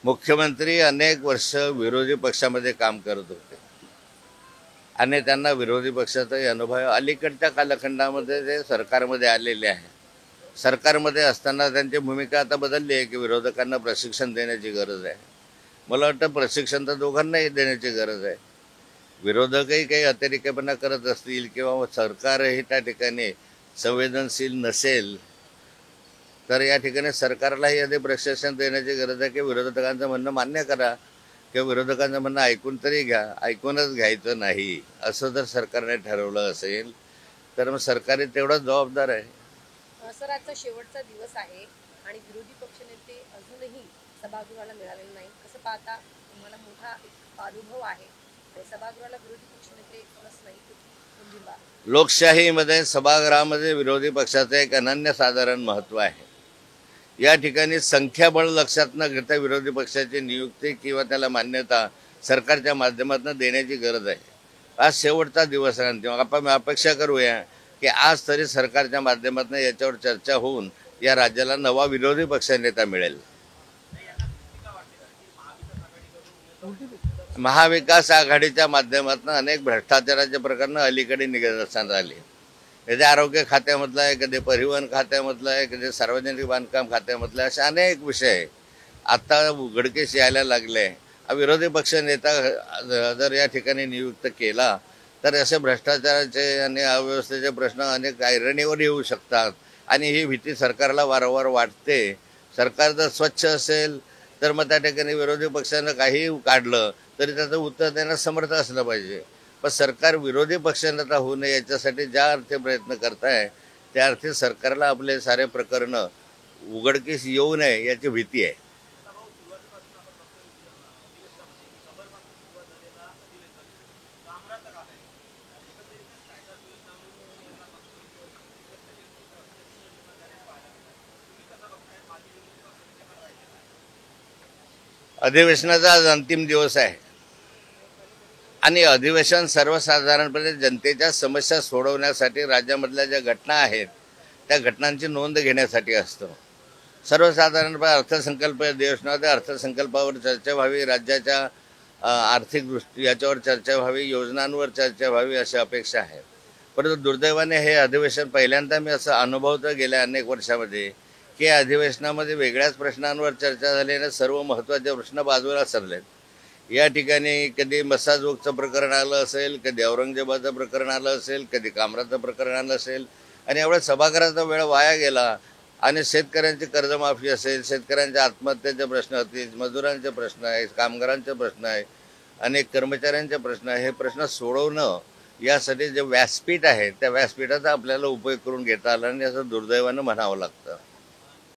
मुख्यमंत्री अनेक वर्ष विरोधी पक्षामध्ये काम करत होते आणि त्यांना विरोधी पक्षाचाही अनुभव अलीकडच्या कालखंडामध्ये ते सरकारमध्ये आलेले आहे। सरकारमध्ये असताना त्यांची भूमिका आता बदलली आहे की विरोधकांना प्रशिक्षण देण्याची गरज आहे। मला वाटतं प्रशिक्षण तर दोघांनाही देण्याची गरज आहे। विरोधकही काही अतिरेकपणा करत असतील किंवा सरकारही त्या ठिकाणी संवेदनशील नसेल तर या ठिकाणी सरकारलाही आधी प्रशिक्षण देण्याची गरज आहे की विरोधकांचं म्हणणं मान्य करा किंवा विरोधकांचं म्हणणं ऐकून तरी घ्या, ऐकूनच घ्यायचं नाही असं जर सरकारने ठरवलं असेल तर मग सरकारी तेवढाच जबाबदार आहे। सर, आजचा शेवटचा दिवस आहे आणि विरोधी पक्षनेते अजूनही सभागृहाला मिळालेले नाही, कसं पाहता? तुम्हाला मोठा एक अनुभव आहे, सभागृहाला विरोधी पक्षनेते नाही। लोकशाहीमध्ये सभागृहामध्ये विरोधी पक्षाचं एक अनन्यसाधारण महत्त्व आहे। या ठिकाणी संख्याबळ लक्षात न घेता विरोधी पक्षाची नियुक्ती किंवा त्याला मान्यता सरकारच्या माध्यमातून देण्याची गरज आहे। आज शेवटचा दिवस आहे, आपण अपेक्षा करूया की आज तरी सरकारच्या माध्यमातून याच्यावर चर्चा होऊन या राज्याला नवा विरोधी पक्षनेता मिळेल। महाविकास आघाडीच्या माध्यमातून अनेक भ्रष्टाचाराचे प्रकरण अलीकडे निदर्शनास आले। कधी आरोग्य खात्यामधलं आहे, कधी परिवहन खात्यामधलं आहे, कधी सार्वजनिक बांधकाम खात्यामधलं, असे अनेक विषय आता उघडकीस यायला लागले। विरोधी पक्ष नेता जर या ठिकाणी नियुक्त केला तर असे भ्रष्टाचाराचे आणि अव्यवस्थेचे प्रश्न अनेक ऐरणीवर येऊ शकतात आणि ही भीती सरकारला वारंवार वाटते। सरकार जर स्वच्छ असेल तर मग त्या ठिकाणी विरोधी पक्षानं काही काढलं तरी त्याचं उत्तर देण्यास समर्थ असलं पाहिजे। पण सरकार विरोधी पक्षनेता होऊ नये याच्यासाठी ज्या अर्थी प्रयत्न करताय त्या अर्थी सरकारला आपले सारे प्रकरण उघडकीस येऊ नये याची भीती आहे। अधिवेशनाचा आज अंतिम दिवस आहे आणि अधिवेशन सर्वसाधारणपणे जनतेच्या समस्या सोडवण्यासाठी राज्यामधल्या ज्या घटना आहेत त्या घटनांची नोंद घेण्यासाठी असतं। सर्वसाधारणपणे अर्थसंकल्प अधिवेशनामध्ये अर्थसंकल्पावर चर्चा व्हावी, राज्याच्या आर्थिक दृष्टी याच्यावर चर्चा व्हावी, योजनांवर चर्चा व्हावी अशी अपेक्षा आहे। परंतु दुर्दैवाने हे अधिवेशन पहिल्यांदा मी असं अनुभवतो गेल्या अनेक वर्षामध्ये की अधिवेशनामध्ये वेगळ्याच प्रश्नांवर चर्चा झाली आणि सर्व महत्त्वाचे प्रश्न बाजूला सरलेत। या ठिकाणी कधी मसाजोगचं प्रकरण आलं असेल, कधी औरंगजेबाचं प्रकरण आलं असेल, कधी कामराचं प्रकरण आलं असेल आणि एवढ्या सभागृहाचा वेळ वाया गेला। आणि शेतकऱ्यांची कर्जमाफी असेल, शेतकऱ्यांच्या आत्महत्येचे प्रश्न असतील, मजुरांचे प्रश्न आहेत, कामगारांचे प्रश्न आहेत, अनेक कर्मचाऱ्यांचे प्रश्न आहे, हे प्रश्न सोडवणं यासाठी जे व्यासपीठ आहे त्या व्यासपीठाचा आपल्याला उपयोग करून घेता आला आणि असं दुर्दैवानं म्हणावं लागतं।